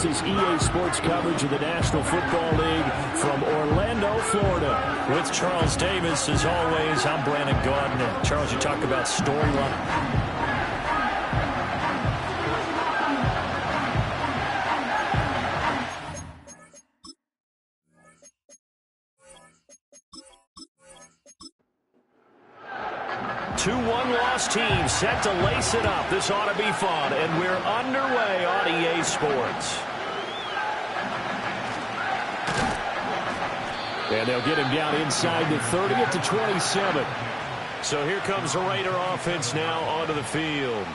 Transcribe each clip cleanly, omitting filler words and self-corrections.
is EA Sports coverage of the National Football League from Orlando, Florida. With Charles Davis, as always, I'm Brandon Gaudin. Charles, you talk about storyline. Two one-loss teams set to lace it up. This ought to be fun, and we're underway on EA Sports. And they'll get him down inside the 30 at the 27. So here comes the Raider offense now onto the field.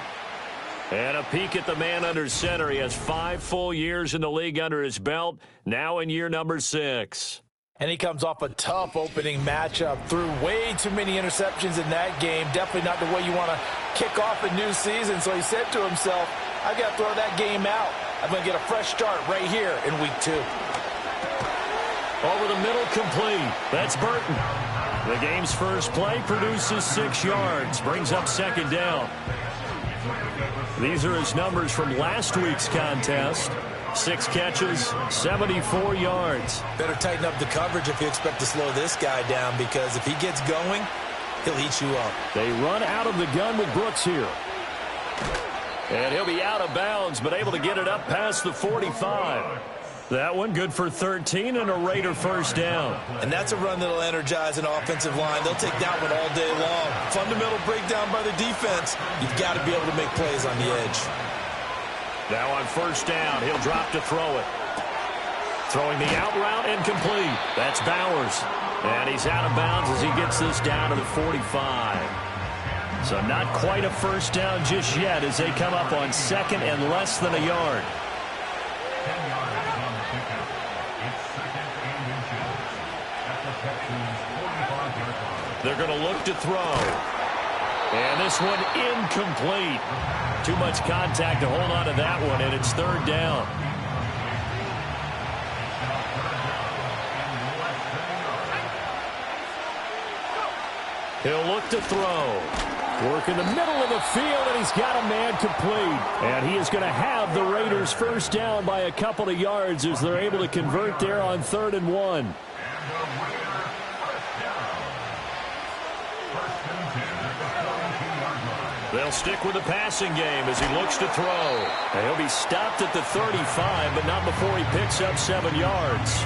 And a peek at the man under center. He has 5 full years in the league under his belt, now in year number 6. And he comes off a tough opening matchup. Threw way too many interceptions in that game. Definitely not the way you want to kick off a new season. So he said to himself, I got to throw that game out. I'm going to get a fresh start right here in week 2. Over the middle, complete. That's Burton. The game's first play produces 6 yards. Brings up second down. These are his numbers from last week's contest. 6 catches, 74 yards. Better tighten up the coverage if you expect to slow this guy down, because if he gets going, he'll eat you up. They run out of the gun with Brooks here. And he'll be out of bounds, but able to get it up past the 45. That one good for 13 and a Raider first down. And that's a run that'll energize an offensive line. They'll take that one all day long. Fundamental breakdown by the defense. You've got to be able to make plays on the edge. Now on first down, he'll drop to throw it. Throwing the out route and complete. That's Bowers. And he's out of bounds as he gets this down to the 45. So not quite a first down just yet as they come up on second and less than a yard. They're going to look to throw. And this one incomplete. Too much contact to hold on to that one, and it's third down. He'll look to throw. Work in the middle of the field, and he's got a man complete. And he is going to have the Raiders first down by a couple of yards as they're able to convert there on 3rd and 1. They'll stick with the passing game as he looks to throw. And he'll be stopped at the 35, but not before he picks up 7 yards.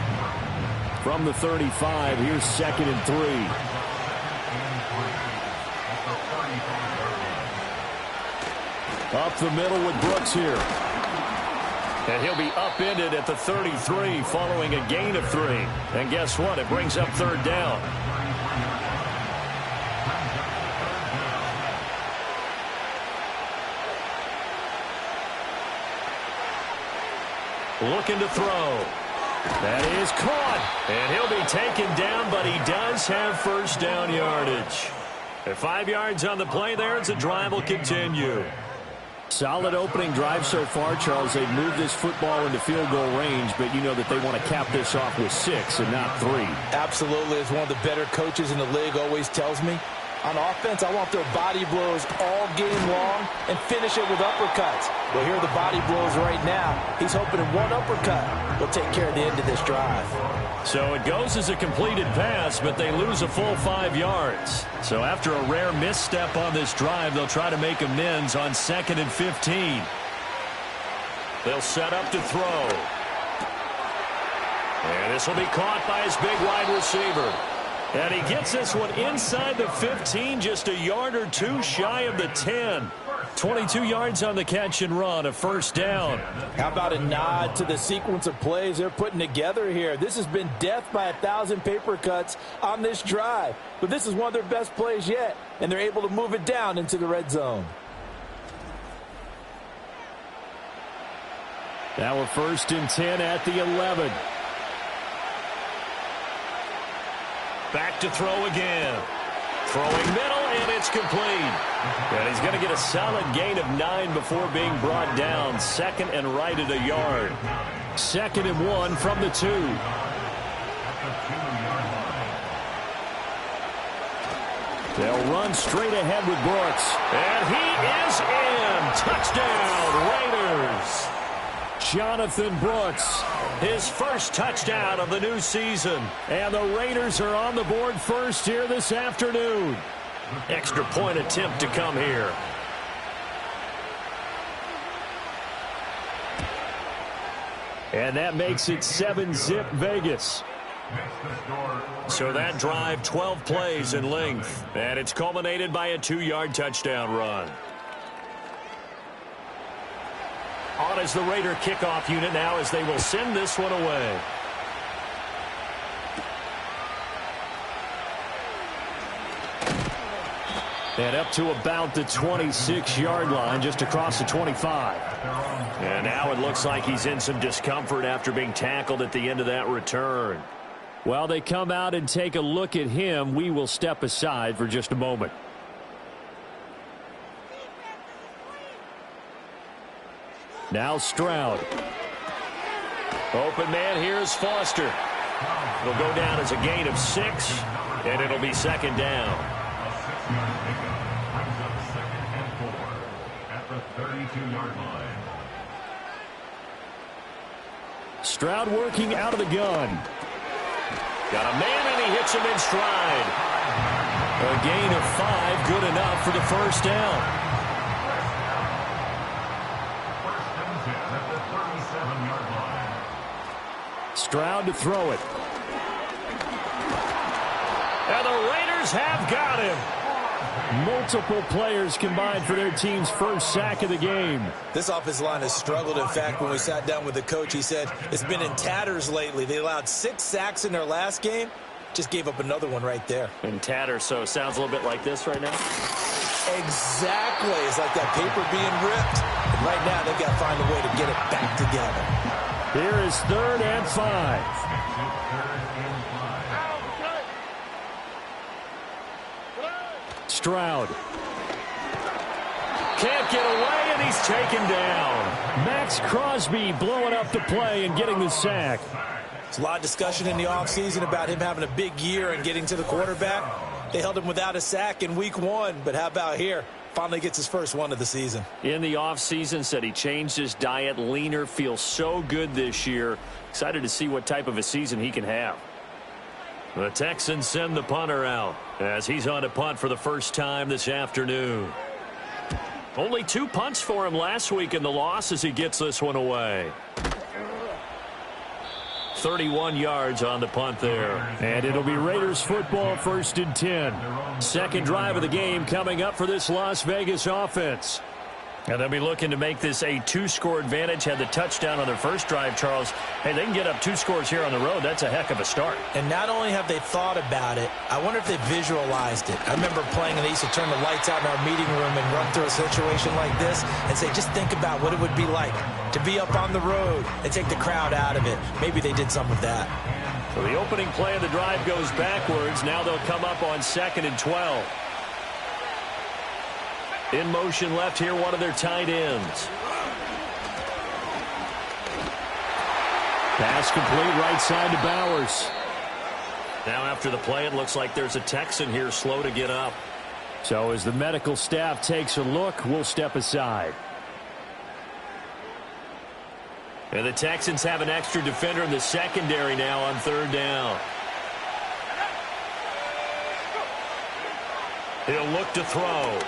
From the 35, here's 2nd and 3. Up the middle with Brooks here. And he'll be upended at the 33 following a gain of 3. And guess what? It brings up 3rd down. Looking to throw. That is caught. And he'll be taken down, but he does have first down yardage. At 5 yards on the play there, as the drive will continue. Solid opening drive so far, Charles. They've moved this football into field goal range, but you know that they want to cap this off with 6 and not 3. Absolutely. As one of the better coaches in the league always tells me, on offense, I want their body blows all game long and finish it with uppercuts. Well, here are the body blows right now. He's hoping in one uppercut will take care of the end of this drive. So it goes as a completed pass, but they lose a full 5 yards. So after a rare misstep on this drive, they'll try to make amends on 2nd and 15. They'll set up to throw. And this will be caught by his big wide receiver. And he gets this one inside the 15, just a yard or 2 shy of the 10. 22 yards on the catch and run, a first down. How about a nod to the sequence of plays they're putting together here? This has been death by 1,000 paper cuts on this drive. But this is one of their best plays yet, and they're able to move it down into the red zone. Now a 1st and 10 at the 11. Back to throw again. Throwing middle, and it's complete. And he's going to get a solid gain of 9 before being brought down. 2nd and right at a yard. 2nd and 1 from the 2. They'll run straight ahead with Brooks. And he is in. Touchdown, Raiders. Jonathan Brooks, his first touchdown of the new season. And the Raiders are on the board first here this afternoon. Extra point attempt to come here. And that makes it 7-zip Vegas. So that drive, 12 plays in length. And it's culminated by a 2-yard touchdown run. On is the Raider kickoff unit now as they will send this one away. And up to about the 26-yard line, just across the 25. And now it looks like he's in some discomfort after being tackled at the end of that return. While they come out and take a look at him, we will step aside for just a moment. Now Stroud. Open man, here's Foster. It'll go down as a gain of 6, and it'll be second down. Stroud working out of the gun. Got a man, and he hits him in stride. A gain of 5, good enough for the first down. Stroud to throw it. And the Raiders have got him. Multiple players combined for their team's first sack of the game. This offensive line has struggled. In fact, when we sat down with the coach, he said it's been in tatters lately. They allowed 6 sacks in their last game. Just gave up another one right there. In tatters, so it sounds a little bit like this right now? Exactly. It's like that paper being ripped. And right now, they've got to find a way to get it back together. Here is 3rd and 5. Stroud. Can't get away, and he's taken down. Max Crosby blowing up the play and getting the sack. There's a lot of discussion in the offseason about him having a big year and getting to the quarterback. They held him without a sack in week 1, but how about here? Finally gets his first one of the season. In the offseason, said he changed his diet, leaner, feels so good this year. Excited to see what type of a season he can have. The Texans send the punter out as he's on a punt for the first time this afternoon. Only 2 punts for him last week in the loss as he gets this one away. 31 yards on the punt there. And it'll be Raiders football, 1st and 10. Second drive of the game coming up for this Las Vegas offense. And they'll be looking to make this a 2-score advantage. Had the touchdown on their first drive, Charles. Hey, they can get up 2 scores here on the road. That's a heck of a start. And not only have they thought about it, I wonder if they visualized it. I remember playing and they used to turn the lights out in our meeting room and run through a situation like this and say, just think about what it would be like to be up on the road and take the crowd out of it. Maybe they did some of that. So the opening play of the drive goes backwards. Now they'll come up on 2nd and 12. In motion left here, one of their tight ends. Pass complete right side to Bowers. Now after the play, it looks like there's a Texan here slow to get up. So as the medical staff takes a look, we'll step aside. And the Texans have an extra defender in the secondary now on 3rd down. He'll look to throw.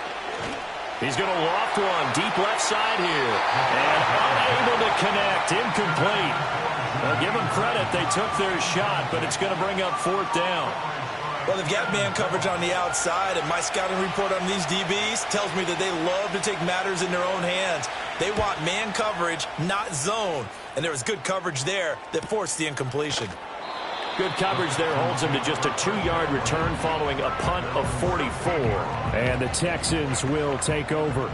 He's going to loft one deep left side here. And unable to connect. Incomplete. Well, give them credit. They took their shot, but it's going to bring up 4th down. Well, they've got man coverage on the outside, and my scouting report on these DBs tells me that they love to take matters in their own hands. They want man coverage, not zone. And there was good coverage there that forced the incompletion. Good coverage there holds him to just a 2-yard return following a punt of 44. And the Texans will take over.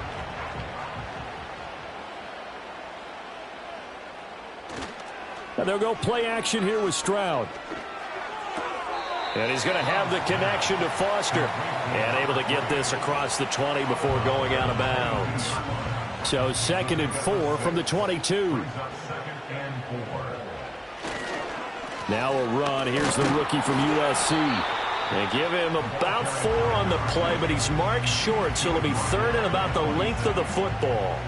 And they'll go play action here with Stroud. And he's going to have the connection to Foster. And able to get this across the 20 before going out of bounds. So 2nd and 4 from the 22. Now a run. Here's the rookie from USC. They give him about 4 on the play, but he's marked short, so it'll be 3rd and about the length of the football.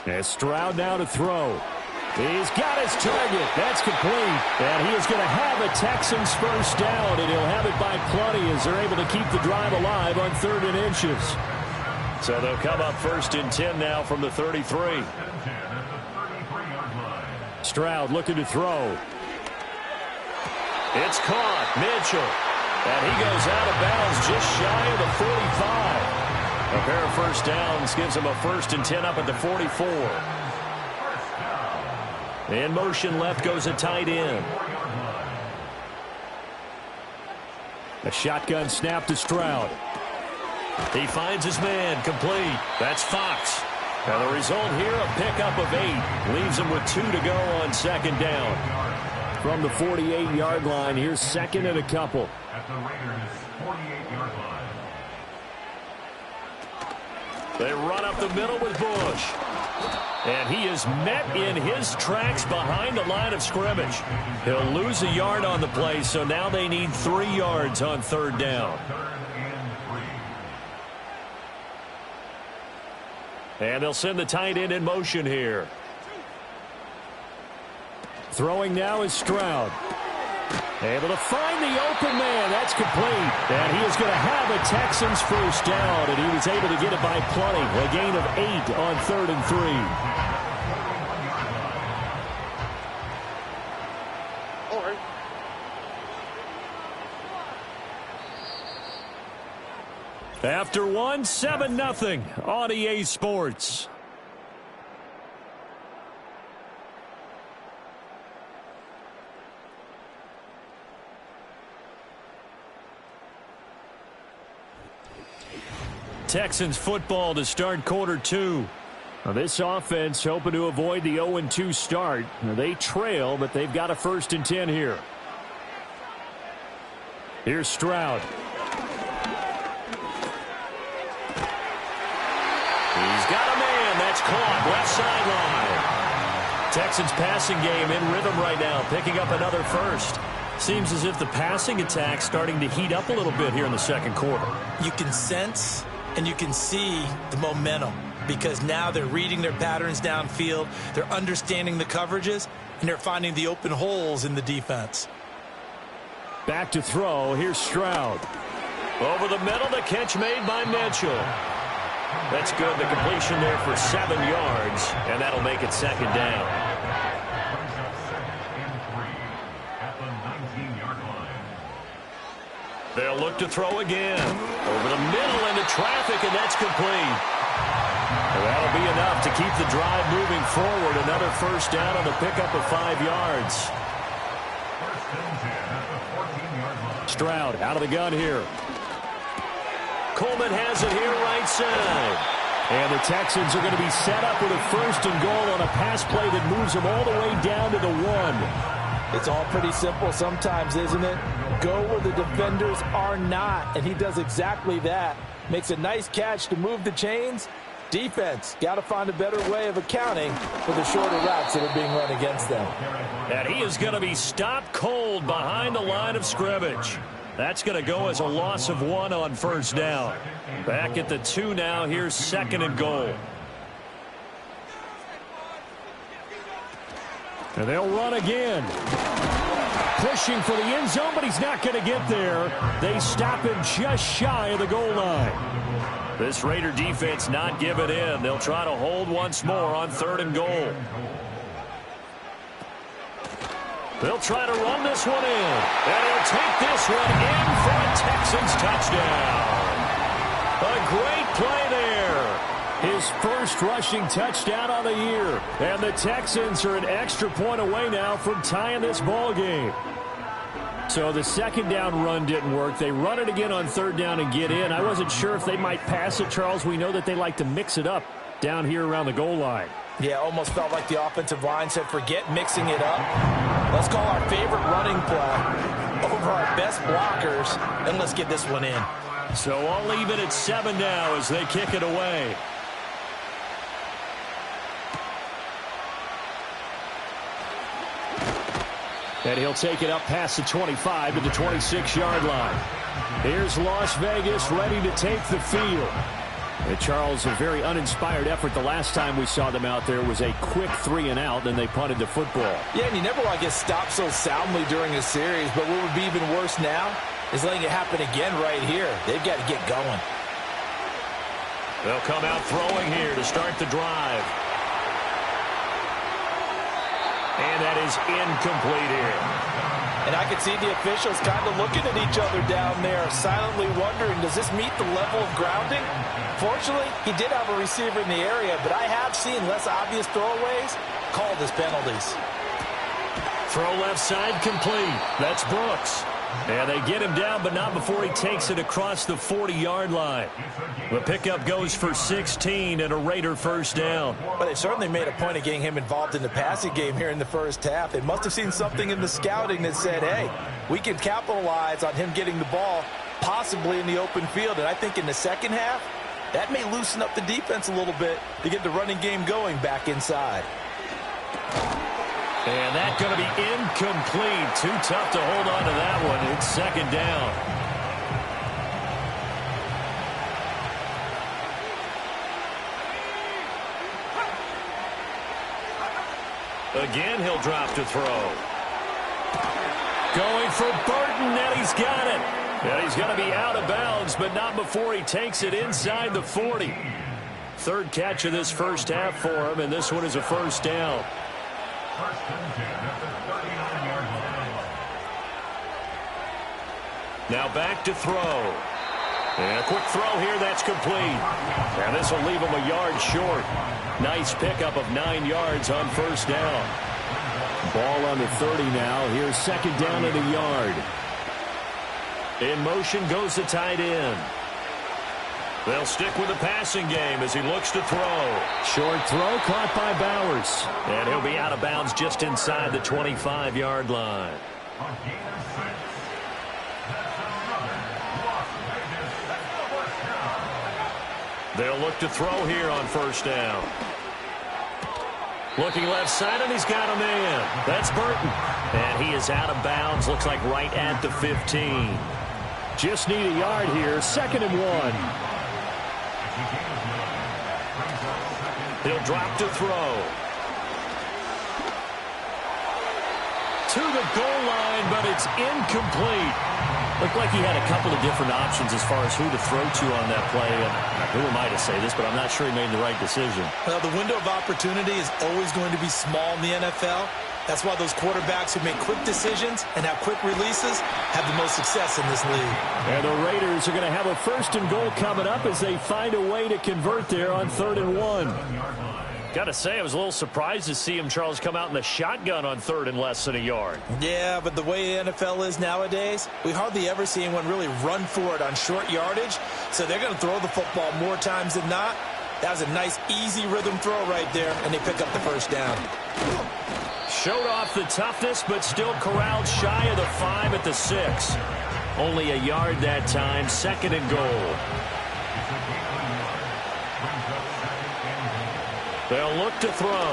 And Stroud now to throw. He's got his target. That's complete. And he is going to have a Texans first down, and he'll have it by plenty as they're able to keep the drive alive on 3rd and inches. So they'll come up 1st and 10 now from the 33. Stroud looking to throw. It's caught. Mitchell. And he goes out of bounds just shy of the 45. A pair of first downs gives him a 1st and 10 up at the 44. In motion left goes a tight end. A shotgun snap to Stroud. He finds his man complete. That's Fox. And the result here, a pickup of 8. Leaves him with 2 to go on 2nd down. From the 48-yard line, here's 2nd and a couple. At the Raiders' 48-yard line. They run up the middle with Bush. And he is met in his tracks behind the line of scrimmage. He'll lose a yard on the play, so now they need 3 yards on 3rd down. And they'll send the tight end in motion here. Throwing now is Stroud. Able to find the open man. That's complete. And he is going to have a Texans first down. And he was able to get it by plenty. A gain of 8 on 3rd and 3. After 1, 7-0 on EA Sports. Texans football to start quarter 2. Now this offense hoping to avoid the 0-2 start. Now they trail, but they've got a 1st and 10 here. Here's Stroud. He's got a man. That's caught. Left sideline. Texans passing game in rhythm right now, picking up another 1st. Seems as if the passing attack's starting to heat up a little bit here in the 2nd quarter. You can sense and you can see the momentum because now they're reading their patterns downfield, they're understanding the coverages, and they're finding the open holes in the defense. Back to throw. Here's Stroud. Over the middle, the catch made by Mitchell. That's good. The completion there for 7 yards, and that'll make it 2nd down. They'll look to throw again. Over the middle into traffic, and that's complete. And that'll be enough to keep the drive moving forward. Another first down on the pickup of 5 yards. Stroud out of the gun here. Coleman has it here right side. And the Texans are going to be set up with a 1st and goal on a pass play that moves them all the way down to the 1. It's all pretty simple sometimes, isn't it? Go where the defenders are not, and he does exactly that. Makes a nice catch to move the chains. Defense, got to find a better way of accounting for the shorter routes that are being run against them. And he is going to be stopped cold behind the line of scrimmage. That's going to go as a loss of 1 on 1st down. Back at the 2 now. Here's 2nd and goal. And they'll run again. Pushing for the end zone, but he's not going to get there. They stop him just shy of the goal line. This Raider defense not giving in. They'll try to hold once more on 3rd and goal. They'll try to run this one in. And he'll take this one in for a Texans touchdown. A great play there. His 1st rushing touchdown on the year. And the Texans are an extra point away now from tying this ball game. So the 2nd down run didn't work. They run it again on 3rd down and get in. I wasn't sure if they might pass it, Charles. We know that they like to mix it up down here around the goal line. Yeah, almost felt like the offensive line said, forget mixing it up. Let's call our favorite running play over our best blockers, and let's get this one in. So I'll leave it at 7 now as they kick it away. And he'll take it up past the 25 to the 26-yard line. Here's Las Vegas ready to take the field. And Charles, a very uninspired effort. The last time we saw them out there was a quick 3-and-out, then they punted the football. Yeah, and you never want to get stopped so soundly during a series, but what would be even worse now is letting it happen again right here. They've got to get going. They'll come out throwing here to start the drive. And that is incomplete here. And I can see the officials kind of looking at each other down there, silently wondering, does this meet the level of grounding? Fortunately, he did have a receiver in the area, but I have seen less obvious throwaways called as penalties. Throw left side complete. That's Brooks. And they get him down, but not before he takes it across the 40-yard line. The pickup goes for 16 and a Raider first down. But they certainly made a point of getting him involved in the passing game here in the first half. They must have seen something in the scouting that said, hey, we can capitalize on him getting the ball possibly in the open field. And I think in the second half, that may loosen up the defense a little bit to get the running game going back inside. And that's going to be incomplete. Too tough to hold on to that one. It's second down. Again, he'll drop to throw. Going for Burton, and he's got it. And he's going to be out of bounds, but not before he takes it inside the 40. Third catch of this first half for him, and this one is a first down. First and 10 at the 39-yard line. Now back to throw. And a quick throw here, that's complete. And this will leave him a yard short. Nice pickup of 9 yards on first down. Ball on the 30 now. Here's second down at a yard. In motion goes the tight end. They'll stick with the passing game as he looks to throw. Short throw caught by Bowers. And he'll be out of bounds just inside the 25-yard line. They'll look to throw here on first down. Looking left side, and he's got a man. That's Burton. And he is out of bounds, looks like right at the 15. Just need a yard here, second and 1. He'll drop to throw. To the goal line, but it's incomplete. Looked like he had a couple of different options as far as who to throw to on that play. And who am I to say this, but I'm not sure he made the right decision. Well, the window of opportunity is always going to be small in the NFL. That's why those quarterbacks who make quick decisions and have quick releases have the most success in this league. And the Raiders are going to have a first and goal coming up as they find a way to convert there on 3rd and 1. Got to say, I was a little surprised to see him, Charles, come out in the shotgun on 3rd and less than a yard. Yeah, but the way the NFL is nowadays, we hardly ever see anyone really run for it on short yardage. So they're going to throw the football more times than not. That was a nice, easy rhythm throw right there, and they pick up the first down. Showed off the toughness, but still corralled shy of the 5 at the 6. Only a yard that time, second and goal. They'll look to throw.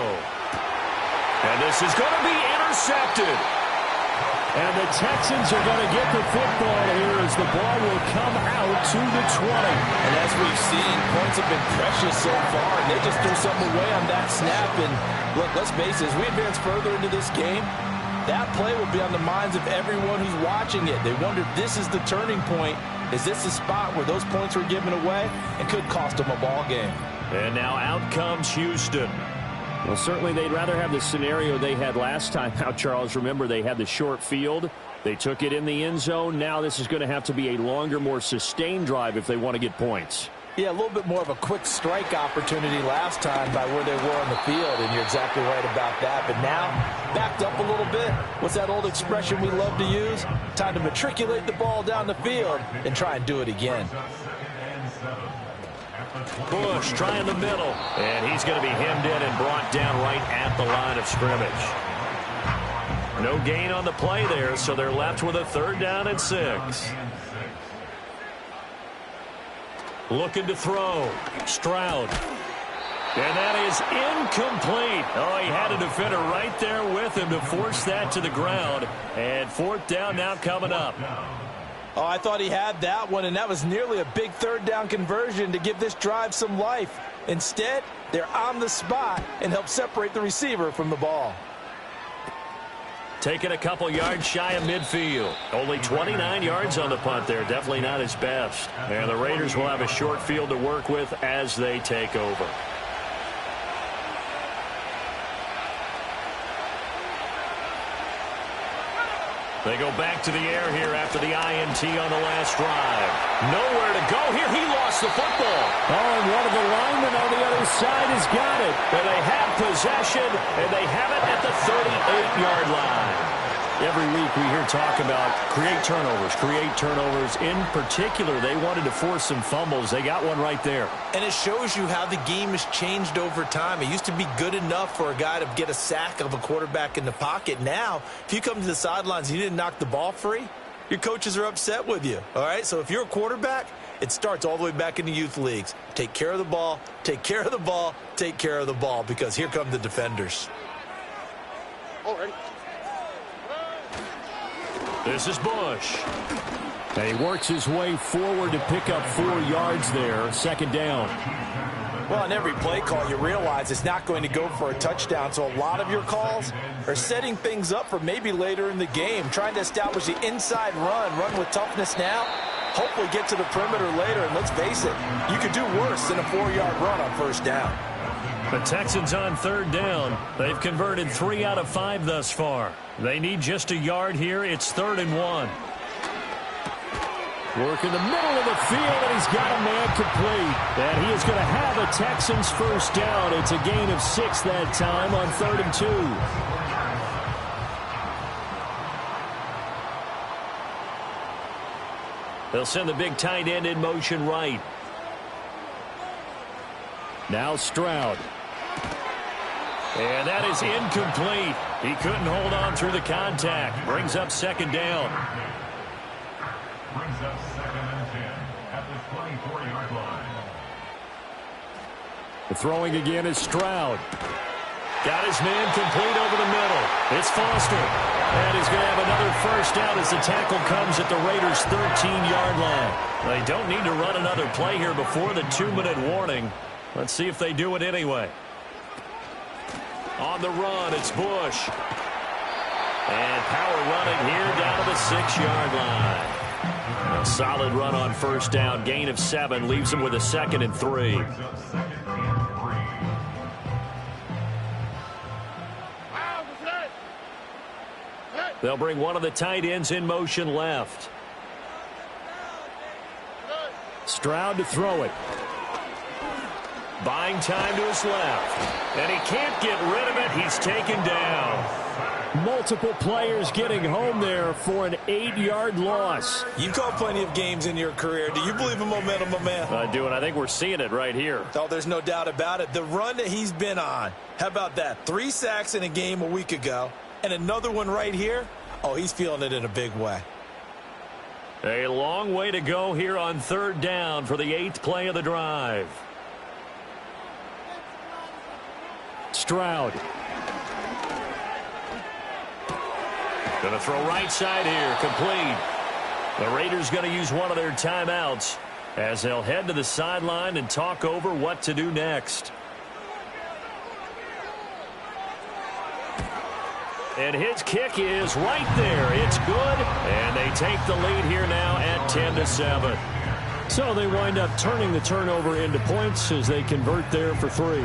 And this is going to be intercepted. And the Texans are going to get the football here as the ball will come out to the 20. And as we've seen, points have been precious so far, and they just threw something away on that snap. And look, let's face it, as we advance further into this game, that play will be on the minds of everyone who's watching it. They wonder if this is the turning point. Is this the spot where those points were given away and could cost them a ball game? And now out comes Houston. Well, certainly they'd rather have the scenario they had last time out, Charles. Remember, they had the short field. They took it in the end zone. Now this is going to have to be a longer, more sustained drive if they want to get points. Yeah, a little bit more of a quick strike opportunity last time by where they were on the field, and you're exactly right about that. But now, backed up a little bit. What's that old expression we love to use? Time to matriculate the ball down the field and try and do it again. Bush trying the middle, and he's going to be hemmed in and brought down right at the line of scrimmage. No gain on the play there, so they're left with a 3rd down and 6. Looking to throw. Stroud. And that is incomplete. Oh, he had a defender right there with him to force that to the ground. And 4th down now coming up. Oh, I thought he had that one, and that was nearly a big third down conversion to give this drive some life. Instead, they're on the spot and help separate the receiver from the ball. Taking a couple yards shy of midfield. Only 29 yards on the punt there. Definitely not his best. And the Raiders will have a short field to work with as they take over. They go back to the air here after the INT on the last drive. Nowhere to go here. He lost the football. Oh, and one of the linemen on the other side has got it. And they have possession, and they have it at the 38-yard line. Every week we hear talk about create turnovers. In particular, they wanted to force some fumbles. They got one right there. And it shows you how the game has changed over time. It used to be good enough for a guy to get a sack of a quarterback in the pocket. Now, if you come to the sidelines and you didn't knock the ball free, your coaches are upset with you. All right, so if you're a quarterback, it starts all the way back in the youth leagues. Take care of the ball, take care of the ball, take care of the ball, because here come the defenders. All right. This is Bush. And he works his way forward to pick up 4 yards there. Second down. Well, on every play call, you realize it's not going to go for a touchdown. So a lot of your calls are setting things up for maybe later in the game, trying to establish the inside run with toughness now, hopefully get to the perimeter later. And let's face it, you could do worse than a 4-yard run on first down. The Texans on third down. They've converted 3 out of 5 thus far. They need just a yard here. It's 3rd and 1. Work in the middle of the field, and he's got a man complete. And he is going to have a Texans first down. It's a gain of 6 that time on 3rd and 2. They'll send the big tight end in motion right. Now Stroud. And that is incomplete. He couldn't hold on through the contact. Brings up second down. Brings up 2nd and 10 at the 24-yard line. The throwing again is Stroud. Got his man complete over the middle. It's Foster. And he's going to have another first down as the tackle comes at the Raiders' 13-yard line. They don't need to run another play here before the 2-minute warning. Let's see if they do it anyway. On the run, it's Bush. And power running here down to the 6-yard line. A solid run on first down. Gain of 7 leaves him with a 2nd and 3. They'll bring one of the tight ends in motion left. Stroud to throw it. Buying time to his left. And he can't get rid of it. He's taken down. Multiple players getting home there for an 8-yard loss. You've called plenty of games in your career. Do you believe in momentum, my man? I do, and I think we're seeing it right here. Oh, there's no doubt about it. The run that he's been on. How about that? 3 sacks in a game a week ago. And another one right here. Oh, he's feeling it in a big way. A long way to go here on third down for the 8th play of the drive. Stroud. Going to throw right side here, complete. The Raiders going to use one of their timeouts as they'll head to the sideline and talk over what to do next. And his kick is right there. It's good, and they take the lead here now at 10-7. So they wind up turning the turnover into points as they convert there for 3.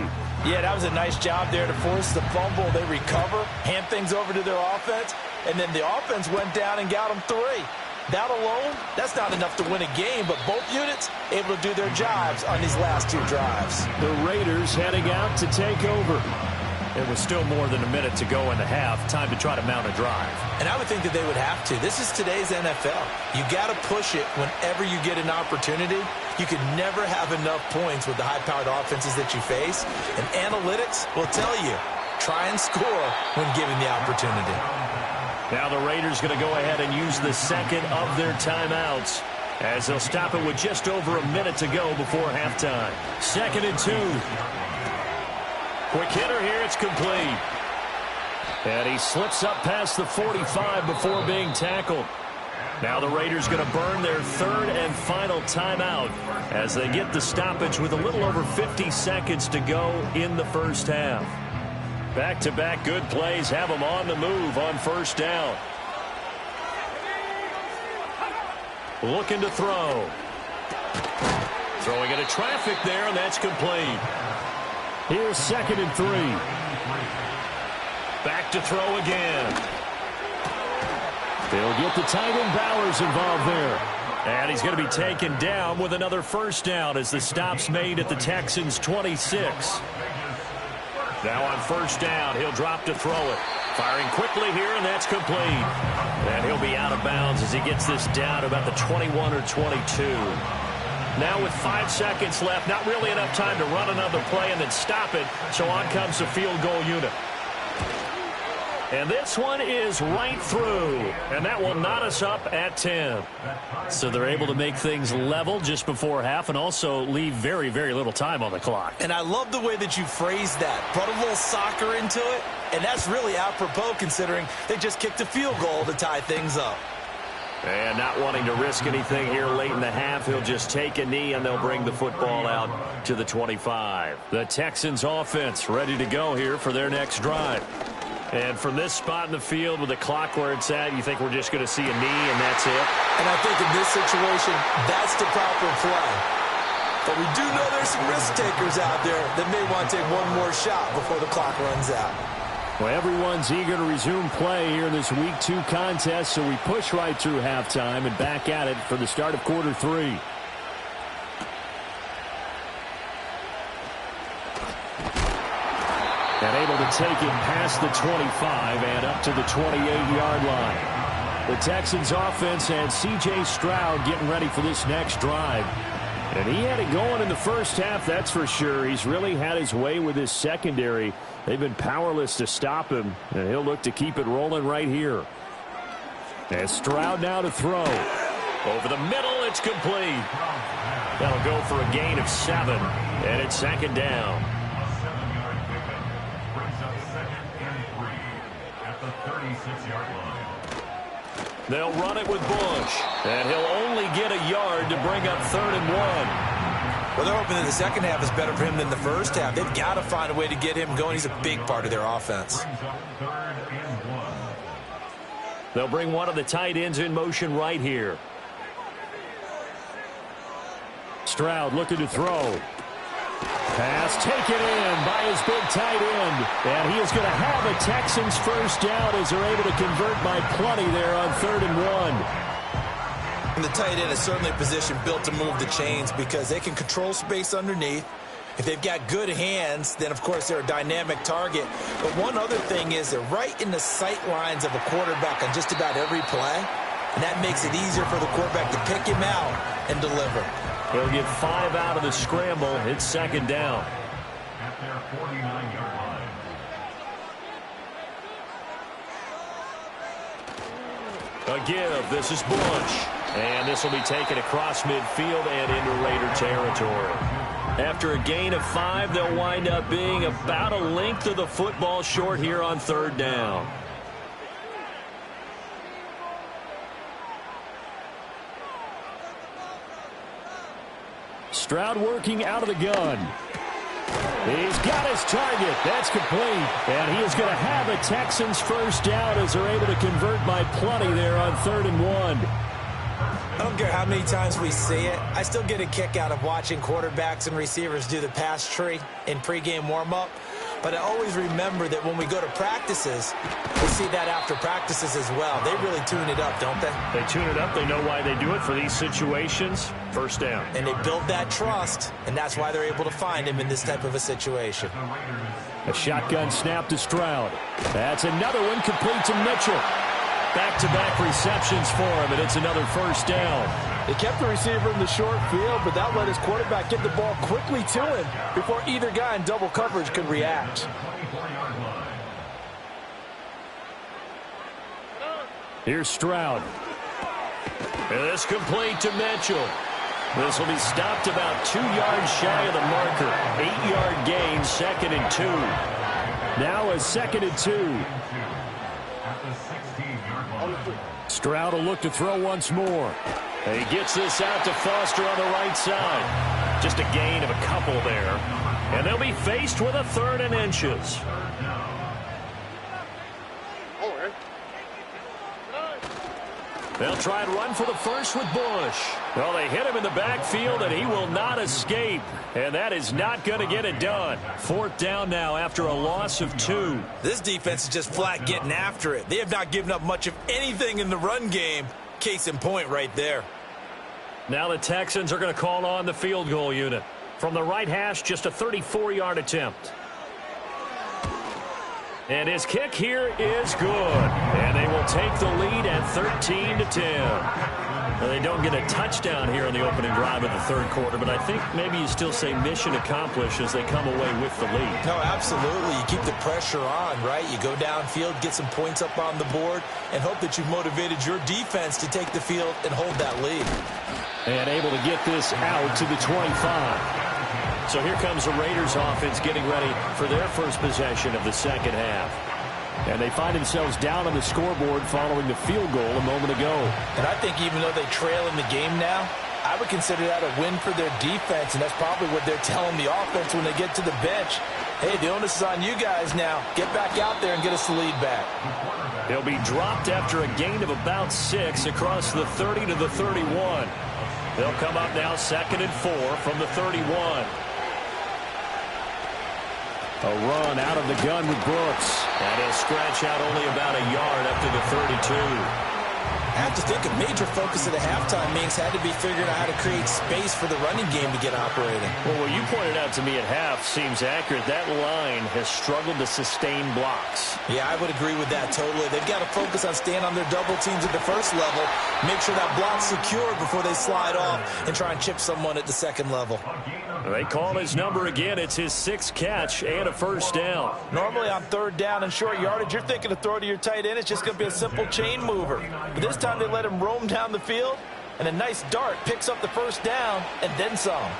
Yeah, that was a nice job there to force the fumble. They recover, hand things over to their offense, and then the offense went down and got them 3. That alone, that's not enough to win a game, but both units able to do their jobs on these last 2 drives. The Raiders heading out to take over. It was still more than a minute to go in the half. Time to try to mount a drive. And I would think that they would have to. This is today's NFL. You got to push it whenever you get an opportunity. You can never have enough points with the high-powered offenses that you face. And analytics will tell you, try and score when given the opportunity. Now the Raiders going to go ahead and use the second of their timeouts as they'll stop it with just over a minute to go before halftime. 2nd and 2. Quick hitter here, it's complete. And he slips up past the 45 before being tackled. Now the Raiders going to burn their third and final timeout as they get the stoppage with a little over 50 seconds to go in the first half. Back-to-back good plays have them on the move on first down. Looking to throw. Throwing into traffic there, and that's complete. Here's 2nd and 3. Back to throw again. They'll get the tight end Bowers involved there. And he's going to be taken down with another first down as the stop's made at the Texans' 26. Now on first down, he'll drop to throw it. Firing quickly here, and that's complete. And he'll be out of bounds as he gets this down to about the 21 or 22. Now with 5 seconds left, not really enough time to run another play and then stop it. So on comes the field goal unit. And this one is right through. And that will knot us up at 10. So they're able to make things level just before half and also leave very, very little time on the clock. And I love the way that you phrased that. Brought a little soccer into it. And that's really apropos considering they just kicked a field goal to tie things up. And not wanting to risk anything here late in the half, he'll just take a knee and they'll bring the football out to the 25. The Texans offense ready to go here for their next drive. And from this spot in the field with the clock where it's at, you think we're just going to see a knee and that's it? And I think in this situation, that's the proper play. But we do know there's some risk takers out there that may want to take one more shot before the clock runs out. Well, everyone's eager to resume play here in this Week 2 contest, so we push right through halftime and back at it for the start of quarter 3. And able to take it past the 25 and up to the 28-yard line. The Texans offense and C.J. Stroud getting ready for this next drive. And he had it going in the first half, that's for sure. He's really had his way with his secondary. They've been powerless to stop him, and he'll look to keep it rolling right here. And Stroud now to throw. Over the middle, it's complete. That'll go for a gain of 7, and it's 2nd down. They'll run it with Bush, and he'll only get a yard to bring up 3rd and 1. Well, they're hoping that the second half is better for him than the first half. They've got to find a way to get him going. He's a big part of their offense. They'll bring one of the tight ends in motion right here. Stroud looking to throw. Pass taken in by his big tight end. And he is going to have a Texans first down as they're able to convert by plenty there on 3rd and 1. And the tight end is certainly a position built to move the chains because they can control space underneath. If they've got good hands, then, of course, they're a dynamic target. But one other thing is they're right in the sight lines of a quarterback on just about every play. And that makes it easier for the quarterback to pick him out and deliver. He'll get 5 out of the scramble. It's 2nd down. At their 49-yard line. A give. This is Bush. And this will be taken across midfield and into Raider territory. After a gain of 5, they'll wind up being about a length of the football short here on 3rd down. Stroud working out of the gun. He's got his target. That's complete. And he is going to have a Texans first down as they're able to convert by plenty there on 3rd and 1. I don't care how many times we see it. I still get a kick out of watching quarterbacks and receivers do the pass tree in pregame warm-up. But I always remember that when we go to practices, we see that after practices as well. They really tune it up, don't they? They tune it up. They know why they do it for these situations. First down. And they build that trust, and that's why they're able to find him in this type of a situation. A shotgun snap to Stroud. That's another one complete to Mitchell. Back-to-back receptions for him, and it's another first down. They kept the receiver in the short field, but that let his quarterback get the ball quickly to him before either guy in double coverage could react. Here's Stroud. And this complete to Mitchell. This will be stopped about 2 yards shy of the marker. 8-yard gain, 2nd and 2. Now a 2nd and 2. At the 16-yard line. Stroud will look to throw once more. He gets this out to Foster on the right side. Just a gain of a couple there. And they'll be faced with a 3rd and inches. They'll try and run for the first with Bush. Well, they hit him in the backfield, and he will not escape. And that is not going to get it done. 4th down now after a loss of 2. This defense is just flat getting after it. They have not given up much of anything in the run game. Case in point right there. Now the Texans are going to call on the field goal unit. From the right hash, just a 34-yard attempt. And his kick here is good. And they will take the lead at 13-10. Well, they don't get a touchdown here in the opening drive of the 3rd quarter, but I think maybe you still say mission accomplished as they come away with the lead. No, absolutely. You keep the pressure on, right? You go downfield, get some points up on the board, and hope that you've motivated your defense to take the field and hold that lead. And able to get this out to the 25. So here comes the Raiders offense getting ready for their first possession of the second half. And they find themselves down on the scoreboard following the field goal a moment ago. And I think even though they trail in the game now, I would consider that a win for their defense, and that's probably what they're telling the offense when they get to the bench. Hey, the onus is on you guys now. Get back out there and get us the lead back. They'll be dropped after a gain of about 6 across the 30 to the 31. They'll come up now 2nd and 4 from the 31. A run out of the gun with Brooks. And he'll scratch out only about a yard up to the 32. I have to think a major focus at the halftime means had to be figuring out how to create space for the running game to get operating. Well, what you pointed out to me at half seems accurate. That line has struggled to sustain blocks. Yeah, I would agree with that totally. They've got to focus on staying on their double teams at the first level, make sure that block's secured before they slide off and try and chip someone at the second level. They call his number again. It's his 6th catch and a 1st down. Normally on 3rd down and short yardage, you're thinking to throw to your tight end. It's just going to be a simple chain mover. But this time they let him roam down the field, and a nice dart picks up the 1st down and then some.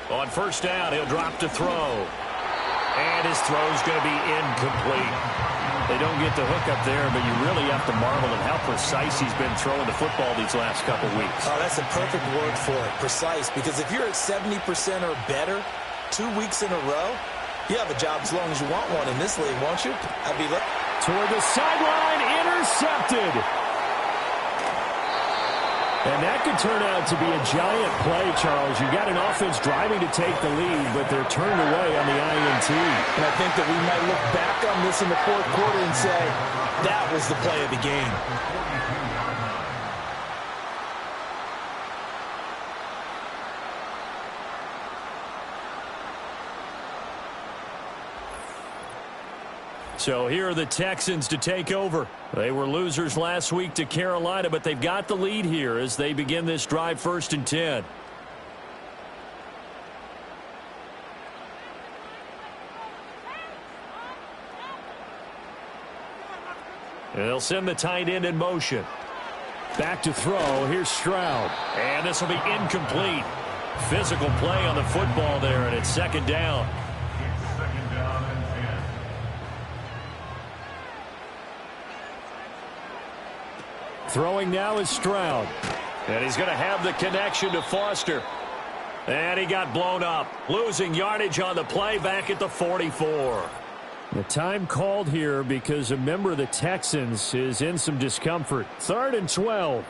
On 1st down, he'll drop to throw. And his throw's going to be incomplete. They don't get the hook up there, but you really have to marvel at how precise he's been throwing the football these last couple weeks. Oh, that's a perfect word for it, precise, because if you're at 70% or better 2 weeks in a row, you have a job as long as you want one in this league, won't you? I'd be looking toward the sideline, intercepted. And that could turn out to be a giant play, Charles. You got an offense driving to take the lead, but they're turned away on the INT. And I think that we might look back on this in the 4th quarter and say, that was the play of the game. So here are the Texans to take over. They were losers last week to Carolina, but they've got the lead here as they begin this drive 1st and 10. And they'll send the tight end in motion. Back to throw. Here's Stroud. And this will be incomplete. Physical play on the football there, and it's 2nd down. Throwing now is Stroud. And he's going to have the connection to Foster. And he got blown up. Losing yardage on the play back at the 44. The time called here because a member of the Texans is in some discomfort. 3rd and 12.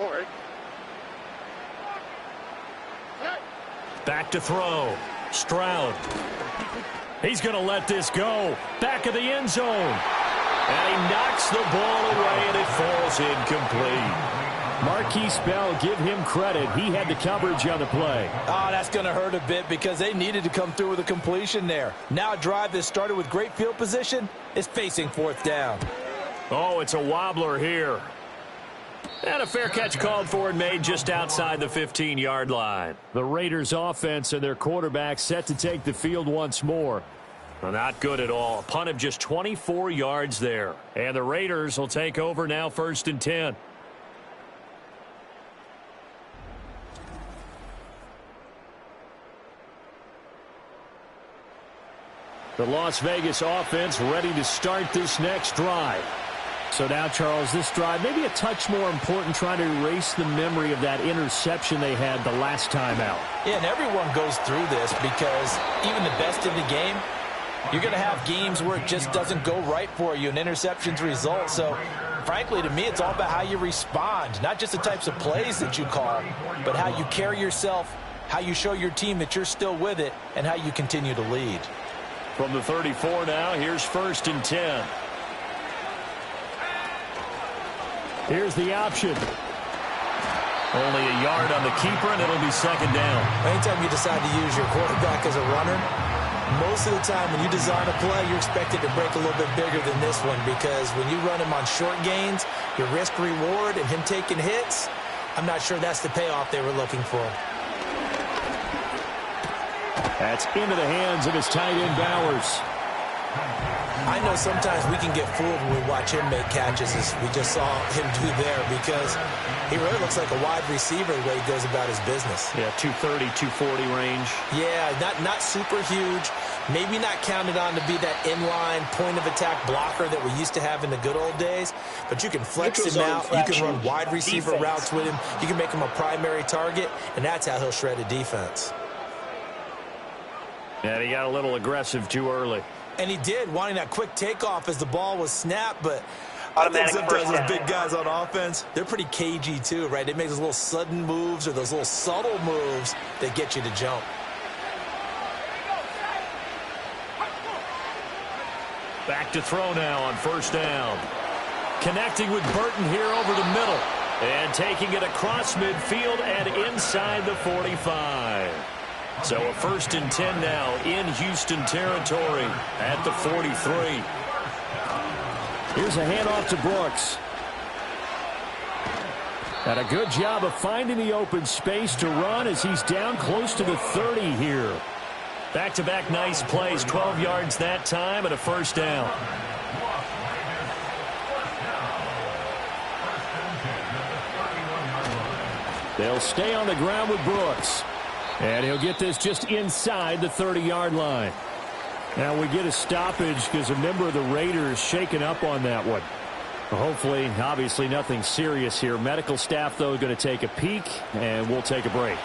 All right. Back to throw. Stroud. He's going to let this go. Back of the end zone. And he knocks the ball away, and it falls incomplete. Marquise Bell, give him credit. He had the coverage on the play. Oh, that's going to hurt a bit because they needed to come through with a completion there. Now a drive that started with great field position is facing 4th down. Oh, it's a wobbler here. And a fair catch called for and made just outside the 15-yard line. The Raiders offense and their quarterback set to take the field once more. Well, not good at all. A punt of just 24 yards there. And the Raiders will take over now 1st and 10. The Las Vegas offense ready to start this next drive. So now, Charles, this drive maybe a touch more important, trying to erase the memory of that interception they had the last time out. Yeah, and everyone goes through this because even the best in the game, you're going to have games where it just doesn't go right for you, and interceptions result. So, frankly, to me, it's all about how you respond, not just the types of plays that you call, but how you carry yourself, how you show your team that you're still with it, and how you continue to lead. From the 34 now, here's 1st and 10. Here's the option. Only a yard on the keeper, and it'll be 2nd down. Anytime you decide to use your quarterback as a runner, most of the time when you design a play, you're expected to break a little bit bigger than this one, because when you run him on short gains, your risk-reward and him taking hits, I'm not sure that's the payoff they were looking for. That's into the hands of his tight end, Bowers. I know sometimes we can get fooled when we watch him make catches, as we just saw him do there, because he really looks like a wide receiver the way he goes about his business. Yeah, 230, 240 range. Yeah, not super huge. Maybe not counted on to be that inline point-of-attack blocker that we used to have in the good old days, but you can flex him out. You can run wide receiver routes with him. You can make him a primary target, and that's how he'll shred a defense. And he got a little aggressive too early. And he did, wanting that quick takeoff as the ball was snapped, but I think sometimes those big guys on offense, they're pretty cagey too, right? They make those little sudden moves or those little subtle moves that get you to jump. Back to throw now on 1st down. Connecting with Burton here over the middle. And taking it across midfield and inside the 45. So a 1st and 10 now in Houston territory at the 43. Here's a handoff to Brooks. And a good job of finding the open space to run as he's down close to the 30 here. Back-to-back nice plays, 12 yards that time and a 1st down. They'll stay on the ground with Brooks. And he'll get this just inside the 30-yard line. Now we get a stoppage because a member of the Raiders shaken up on that one. Hopefully, obviously nothing serious here. Medical staff, though, going to take a peek, and we'll take a break.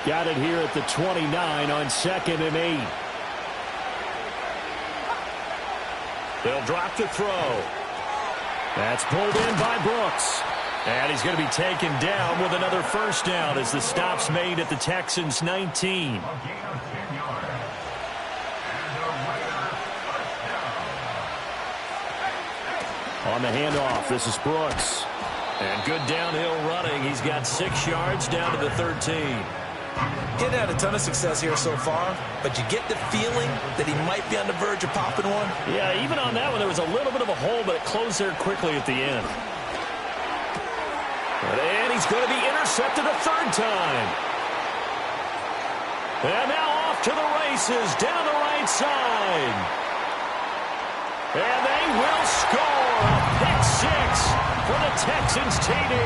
Got it here at the 29 on 2nd and 8. They'll drop the throw. That's pulled in by Brooks. And he's going to be taken down with another 1st down as the stop's made at the Texans' 19. On the handoff, this is Brooks. And good downhill running. He's got 6 yards down to the 13. He hadn't had a ton of success here so far, but you get the feeling that he might be on the verge of popping one. Yeah, even on that one, there was a little bit of a hole, but it closed there quickly at the end. And he's going to be intercepted a 3rd time. And now off to the races down the right side. And they will score a pick 6 for the Texans TD.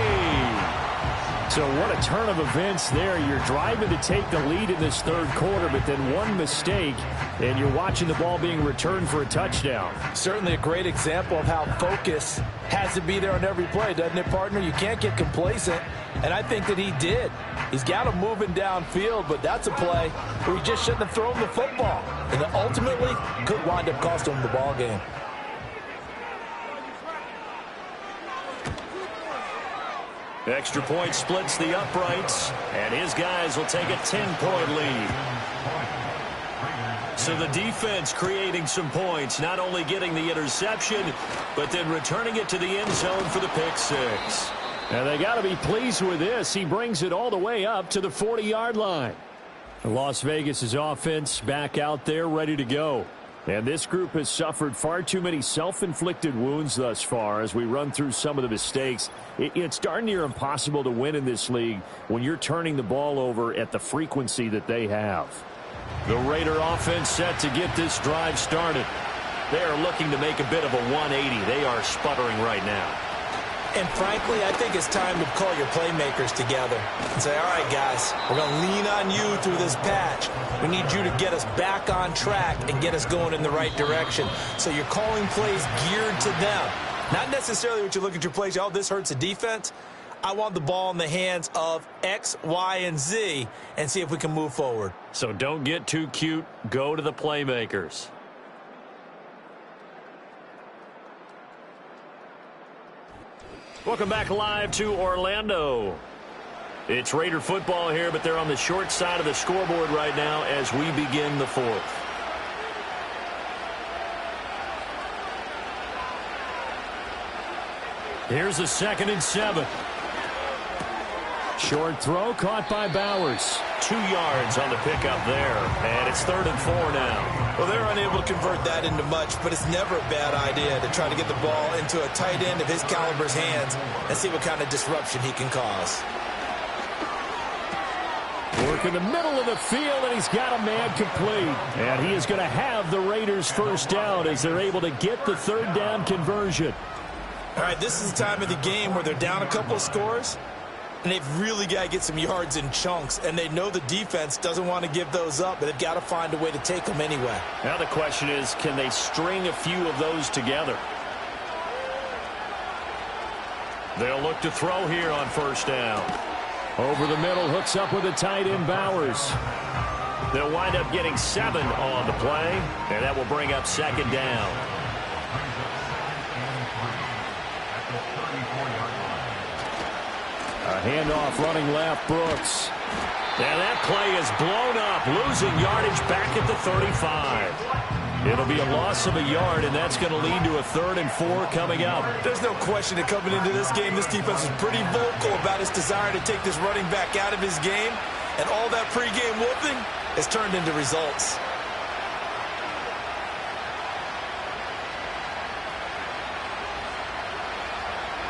So what a turn of events there. You're driving to take the lead in this 3rd quarter, but then one mistake, and you're watching the ball being returned for a touchdown. Certainly a great example of how focus has to be there on every play, doesn't it, partner? You can't get complacent, and I think that he did. He's got him moving downfield, but that's a play where he just shouldn't have thrown the football, and it ultimately could wind up costing him the ball game. Extra point splits the uprights, and his guys will take a 10-point lead. So the defense creating some points, not only getting the interception, but then returning it to the end zone for the pick 6. And they got to be pleased with this. He brings it all the way up to the 40-yard line. Las Vegas' offense back out there ready to go. And this group has suffered far too many self-inflicted wounds thus far as we run through some of the mistakes. It's darn near impossible to win in this league when you're turning the ball over at the frequency that they have. The Raider offense set to get this drive started. They are looking to make a bit of a 180. They are sputtering right now. And frankly, I think it's time to call your playmakers together and say, all right, guys, we're going to lean on you through this patch. We need you to get us back on track and get us going in the right direction. So you're calling plays geared to them. Not necessarily what you look at your plays, oh, this hurts the defense. I want the ball in the hands of X, Y, and Z and see if we can move forward. So don't get too cute. Go to the playmakers. Welcome back live to Orlando. It's Raider football here, but they're on the short side of the scoreboard right now as we begin the fourth. Here's a 2nd and 7. Short throw caught by Bowers. 2 yards on the pickup there, and it's 3rd and 4 now. Well, they're unable to convert that into much, but it's never a bad idea to try to get the ball into a tight end of his caliber's hands and see what kind of disruption he can cause. Work in the middle of the field, and he's got a man complete. And he is going to have the Raiders first down as they're able to get the 3rd down conversion. All right, this is the time of the game where they're down a couple of scores, and they've really got to get some yards in chunks, and they know the defense doesn't want to give those up, but they've got to find a way to take them anyway. Now the question is, can they string a few of those together? They'll look to throw here on 1st down. Over the middle, hooks up with a tight end, Bowers. They'll wind up getting 7 on the play, and that will bring up 2nd down. A handoff running left, Brooks. And that play is blown up, losing yardage back at the 35. It'll be a loss of a yard, and that's going to lead to a 3rd and 4 coming up. There's no question that coming into this game, this defense is pretty vocal about its desire to take this running back out of his game, and all that pregame whooping has turned into results.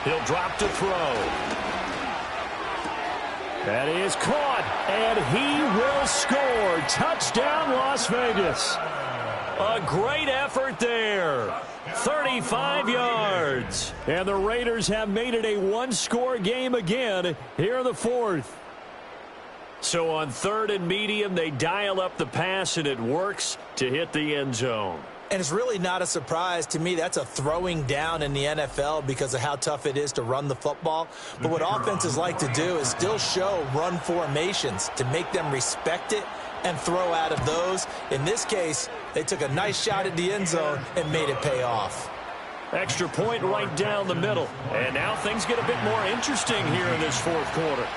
He'll drop to throw. That is caught, and he will score. Touchdown, Las Vegas. A great effort there. 35 yards. And the Raiders have made it a one-score game again here in the fourth. So on 3rd and medium, they dial up the pass, and it works to hit the end zone. And it's really not a surprise to me. That's a throwing down in the NFL because of how tough it is to run the football. But what offenses like to do is still show run formations to make them respect it and throw out of those. In this case, they took a nice shot at the end zone and made it pay off. Extra point right down the middle. And now things get a bit more interesting here in this 4th quarter.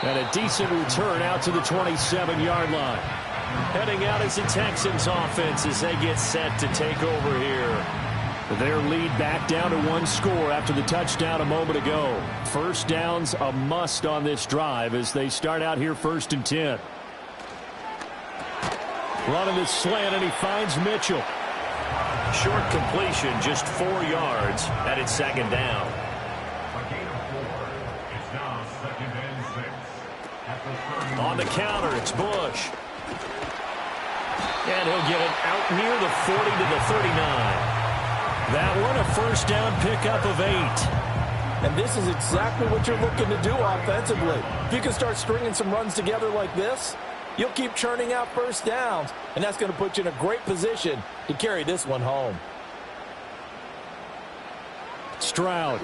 And a decent return out to the 27-yard line. Heading out is the Texans offense as they get set to take over here. Their lead back down to 1 score after the touchdown a moment ago. 1st down's a must on this drive as they start out here 1st and 10. Running the slant, and he finds Mitchell. Short completion, just 4 yards, and it's 2nd down. On the counter, it's Bush. And he'll get it out near the 40 to the 39. That one, a 1st down pickup of 8. And this is exactly what you're looking to do offensively. If you can start stringing some runs together like this, you'll keep churning out 1st downs, and that's going to put you in a great position to carry this one home. Stroud.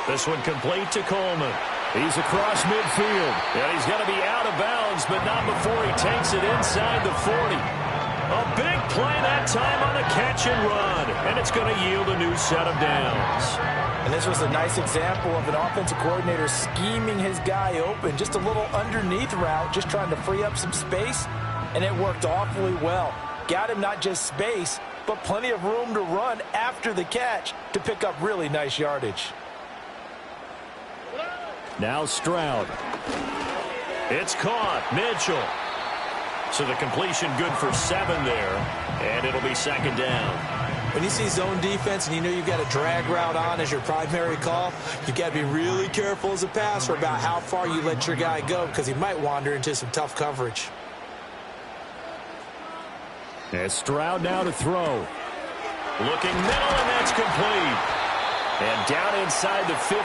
This one complete to Coleman. He's across midfield. And he's going to be out of bounds, but not before he takes it inside the 40. A big play that time on a catch and run. And it's going to yield a new set of downs. And this was a nice example of an offensive coordinator scheming his guy open. Just a little underneath route, just trying to free up some space. And it worked awfully well. Got him not just space, but plenty of room to run after the catch to pick up really nice yardage. Now Stroud. It's caught. Mitchell. So the completion good for 7 there. And it'll be 2nd down. When you see zone defense and you know you've got a drag route on as your primary call, you've got to be really careful as a passer about how far you let your guy go because he might wander into some tough coverage. And Stroud now to throw. Looking middle, and that's complete. And down inside the 15,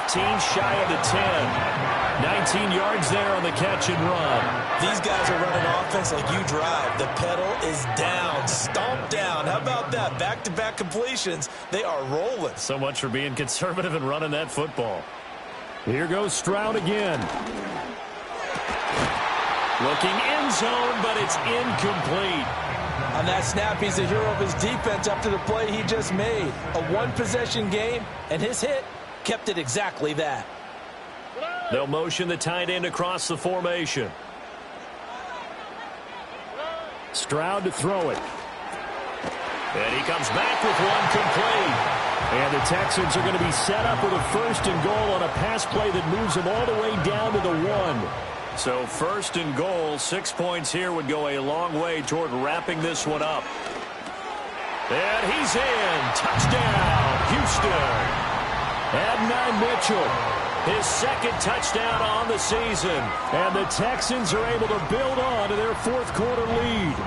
shy of the 10. 19 yards there on the catch and run. These guys are running offense like you drive. The pedal is down, stomped down. How about that? Back-to-back completions. They are rolling. So much for being conservative and running that football. Here goes Stroud again. Looking end zone, but it's incomplete. On that snap, he's the hero of his defense up to the play he just made. A one-possession game, and his hit kept it exactly that. They'll motion the tight end across the formation. Stroud to throw it. And he comes back with one complete. And the Texans are going to be set up with a 1st and goal on a pass play that moves them all the way down to the 1. So 1st and goal, 6 points here would go a long way toward wrapping this one up. And he's in. Touchdown, Houston. Adnan Mitchell, his 2nd touchdown on the season. And the Texans are able to build on to their 4th quarter lead.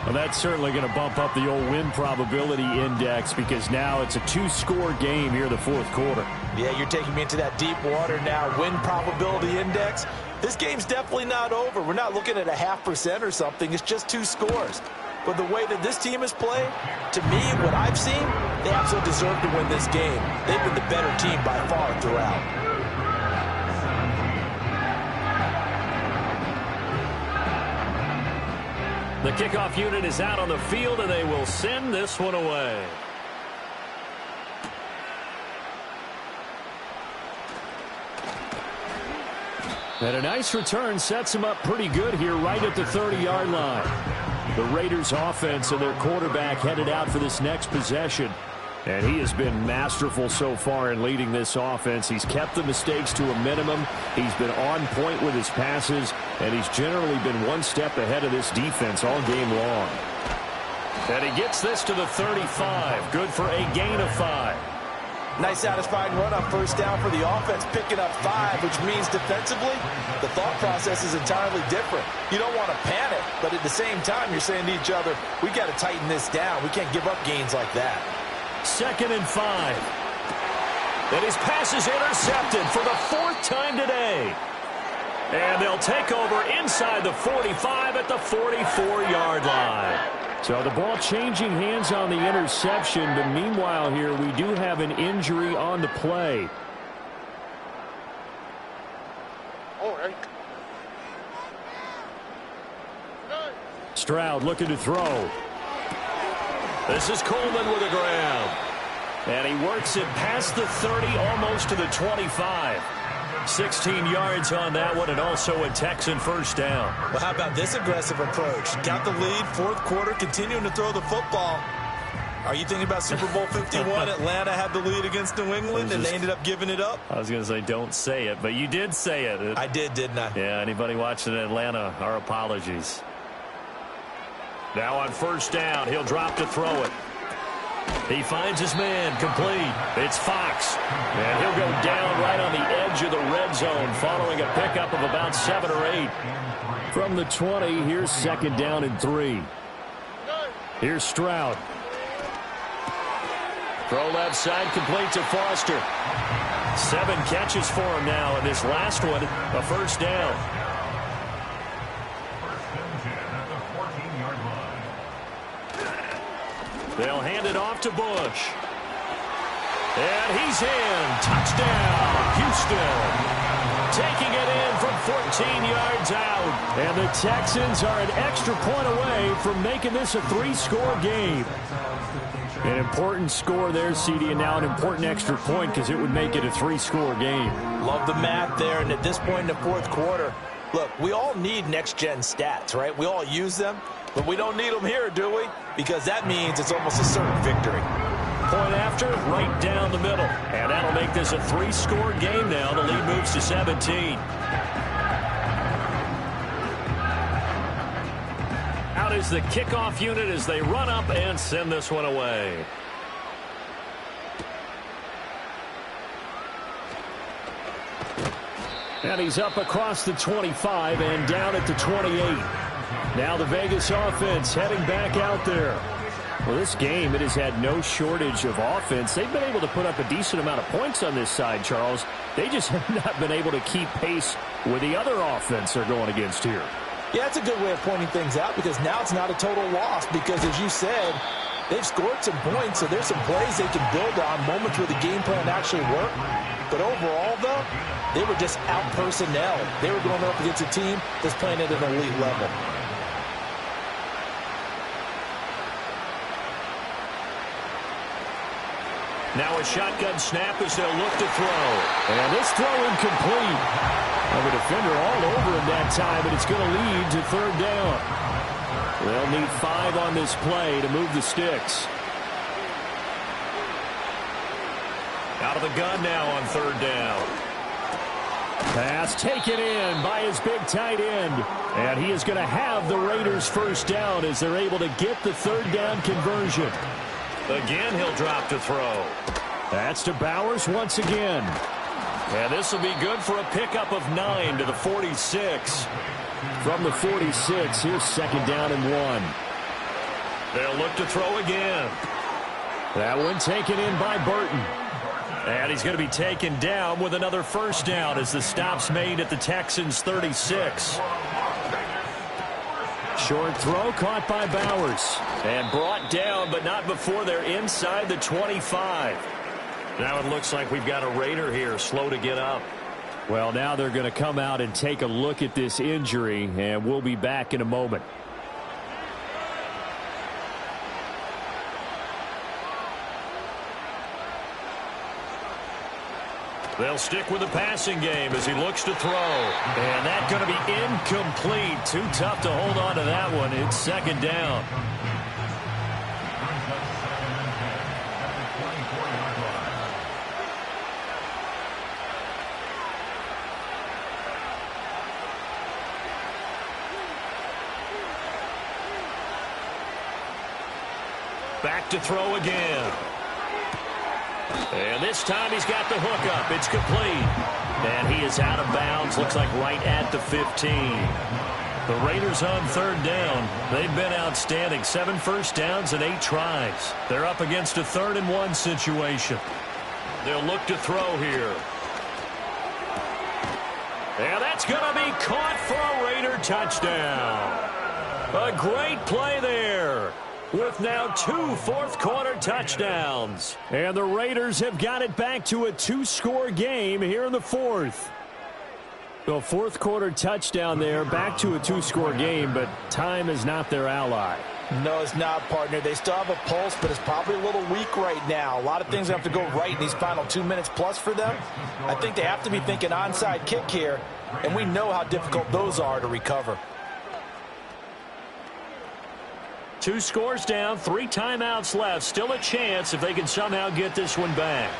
Well, that's certainly going to bump up the old win probability index because now it's a 2-score game here in the 4th quarter. Yeah, you're taking me into that deep water now. Win probability index. This game's definitely not over. We're not looking at a 0.5% or something. It's just 2 scores. But the way that this team has played, to me, what I've seen, they absolutely deserve to win this game. They've been the better team by far throughout. The kickoff unit is out on the field, and they will send this one away. And a nice return sets him up pretty good here right at the 30-yard line. The Raiders offense and their quarterback headed out for this next possession. And he has been masterful so far in leading this offense. He's kept the mistakes to a minimum. He's been on point with his passes. And he's generally been one step ahead of this defense all game long. And he gets this to the 35. Good for a gain of 5. Nice satisfying run on 1st down for the offense, picking up 5, which means defensively, the thought process is entirely different. You don't want to panic, but at the same time, you're saying to each other, we got to tighten this down. We can't give up gains like that. 2nd and 5. And his pass is intercepted for the 4th time today. And they'll take over inside the 45 at the 44-yard line. So the ball changing hands on the interception, but meanwhile here we do have an injury on the play. All right. Stroud looking to throw. This is Coleman with a grab. And he works it past the 30, almost to the 25. 16 yards on that one, and also a Texan 1st down. Well, how about this aggressive approach? Got the lead, 4th quarter, continuing to throw the football. Are you thinking about Super Bowl 51? Atlanta had the lead against New England, and they ended up giving it up? I was going to say don't say it, but you did say it. I did, didn't I? Yeah, anybody watching Atlanta, our apologies. Now on 1st down, he'll drop to throw it. He finds his man, complete. It's Fox. And he'll go down right on the edge of the red zone following a pickup of about 7 or 8. From the 20, here's 2nd down and 3. Here's Stroud. Throw left side, complete to Foster. 7 catches for him now, and this last one, a 1st down. They'll hand it off to Bush. And he's in. Touchdown, Houston. Taking it in from 14 yards out. And the Texans are an extra point away from making this a 3-score game. An important score there, CD, and now an important extra point because it would make it a 3-score game. Love the math there, and at this point in the 4th quarter, look, we all need next-gen stats, right? We all use them, but we don't need them here, do we? Because that means it's almost a certain victory. Point after, right down the middle. And that'll make this a 3-score game now. The lead moves to 17. Out is the kickoff unit as they run up and send this one away. And he's up across the 25 and down at the 28. Now the Vegas offense heading back out there. Well, this game, it has had no shortage of offense. They've been able to put up a decent amount of points on this side, Charles. They just have not been able to keep pace with the other offense they're going against here. Yeah, that's a good way of pointing things out because now it's not a total loss because, as you said, they've scored some points, so there's some plays they can build on, moments where the game plan actually worked. But overall, though, they were just out-personnel. They were going up against a team that's playing at an elite level. Now a shotgun snap as they'll look to throw. And this throw incomplete. Well, the defender all over him that time, but it's going to lead to third down. They'll need 5 on this play to move the sticks. Out of the gun now on third down. Pass taken in by his big tight end. And he is going to have the Raiders first down as they're able to get the third down conversion. Again, he'll drop to throw. That's to Bowers once again. And this will be good for a pickup of 9 to the 46. From the 46, here's second down and 1. They'll look to throw again. That one taken in by Burton. And he's going to be taken down with another first down as the stop's made at the Texans' 36. Short throw caught by Bowers. And brought down, but not before they're inside the 25. Now it looks like we've got a Raider here, slow to get up. Well, now they're going to come out and take a look at this injury, and we'll be back in a moment. They'll stick with the passing game as he looks to throw. And that's going to be incomplete. Too tough to hold on to that one. It's second down. Back to throw again. And this time he's got the hook up. It's complete. And he is out of bounds. Looks like right at the 15. The Raiders on third down. They've been outstanding. 7 first downs and 8 tries. They're up against a 3rd and 1 situation. They'll look to throw here. And that's going to be caught for a Raider touchdown. A great play there, with now 2 fourth-quarter touchdowns. And the Raiders have got it back to a 2-score game here in the 4th. The fourth-quarter touchdown there, back to a 2-score game, but time is not their ally. No, it's not, partner. They still have a pulse, but it's probably a little weak right now. A lot of things have to go right in these final 2 minutes plus for them. I think they have to be thinking onside kick here, and we know how difficult those are to recover. 2 scores down, 3 timeouts left. Still a chance if they can somehow get this one back.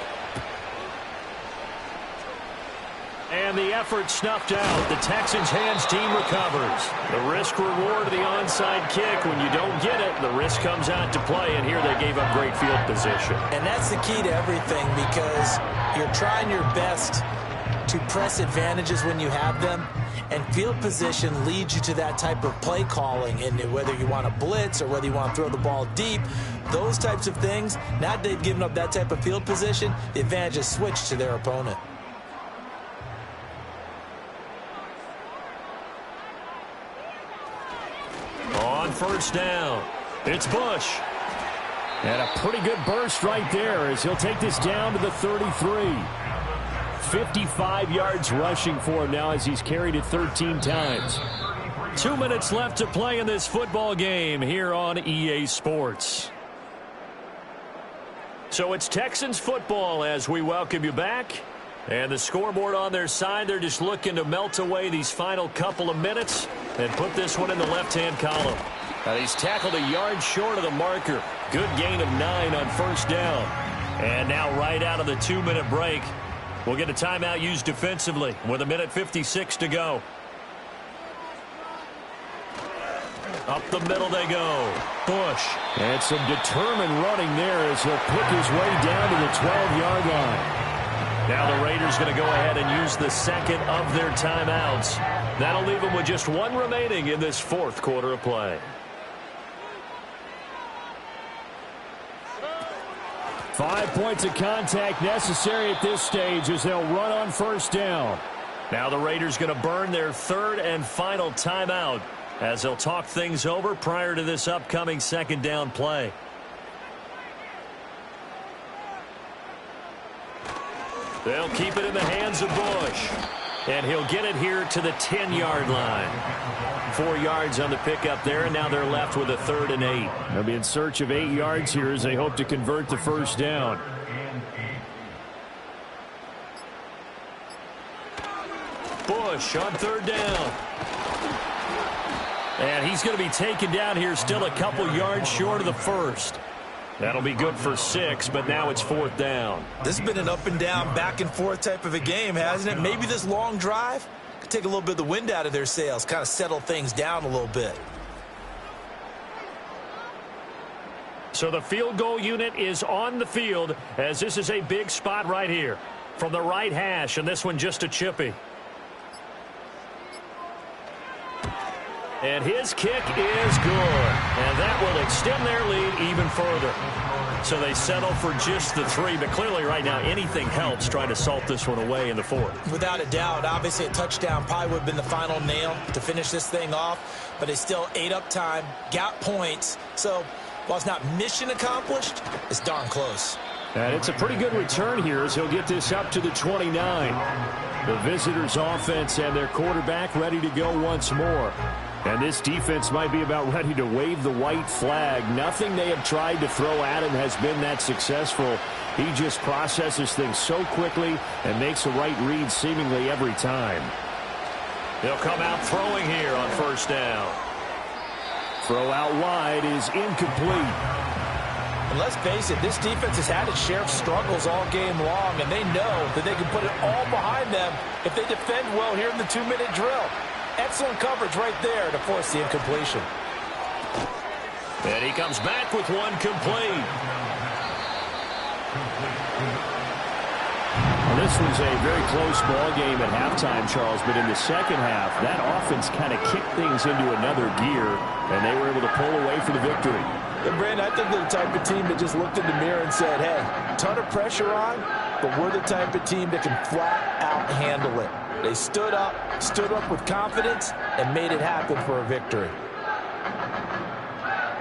And the effort snuffed out. The Texans' hands team recovers. The risk-reward of the onside kick. When you don't get it, the risk comes out to play, and here they gave up great field position. And that's the key to everything, because you're trying your best to press advantages when you have them, and field position leads you to that type of play calling. And whether you want to blitz or whether you want to throw the ball deep, those types of things, now that they've given up that type of field position, the advantage is switched to their opponent. On first down, it's Bush. And a pretty good burst right there as he'll take this down to the 33. 55 yards rushing for him now as he's carried it 13 times. 2 minutes left to play in this football game here on EA Sports. So it's Texans football as we welcome you back. And the scoreboard on their side, they're just looking to melt away these final couple of minutes and put this one in the left-hand column. Now he's tackled a yard short of the marker. Good gain of 9 on first down. And now right out of the 2-minute break, we'll get a timeout used defensively with 1:56 to go. Up the middle they go. Bush. And some determined running there as he'll pick his way down to the 12-yard line. Now the Raiders going to go ahead and use the second of their timeouts. That'll leave them with just one remaining in this fourth quarter of play. 5 points of contact necessary at this stage as they'll run on first down. Now the Raiders going to burn their third and final timeout as they'll talk things over prior to this upcoming second down play. They'll keep it in the hands of Bush. And he'll get it here to the 10-yard line. 4 yards on the pickup there, and now they're left with a 3rd and 8. They'll be in search of 8 yards here as they hope to convert the first down. Bush on 3rd down. And he's going to be taken down here still a couple yards short of the first. That'll be good for 6, but now it's 4th down. This has been an up and down, back and forth type of a game, hasn't it? Maybe this long drive could take a little bit of the wind out of their sails, kind of settle things down a little bit. So the field goal unit is on the field as this is a big spot right here from the right hash, and this one just a chippy. And his kick is good. And that will extend their lead even further. So they settle for just the 3. But clearly right now anything helps trying to salt this one away in the 4th. Without a doubt. Obviously a touchdown probably would have been the final nail to finish this thing off. But they still ate up time, got points. So while it's not mission accomplished, it's darn close. And it's a pretty good return here as he'll get this up to the 29. The visitors' offense and their quarterback ready to go once more. And this defense might be about ready to wave the white flag. Nothing they have tried to throw at him has been that successful. He just processes things so quickly and makes the right read seemingly every time. They'll come out throwing here on first down. Throw out wide is incomplete. And let's face it, this defense has had its share of struggles all game long, and they know that they can put it all behind them if they defend well here in the 2-minute drill. Excellent coverage right there to force the incompletion. And he comes back with one complete. Well, this was a very close ball game at halftime, Charles, but in the second half, that offense kind of kicked things into another gear, and they were able to pull away for the victory. And Brandon, I think they're the type of team that just looked in the mirror and said, hey, ton of pressure on, but we're the type of team that can flat out handle it. They stood up with confidence, and made it happen for a victory.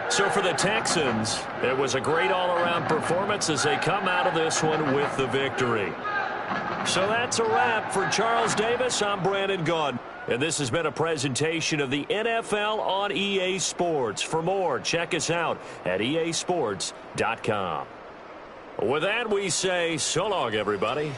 So for the Texans, it was a great all-around performance as they come out of this one with the victory. So that's a wrap for Charles Davis. I'm Brandon Gaudin. And this has been a presentation of the NFL on EA Sports. For more, check us out at easports.com. With that, we say so long, everybody.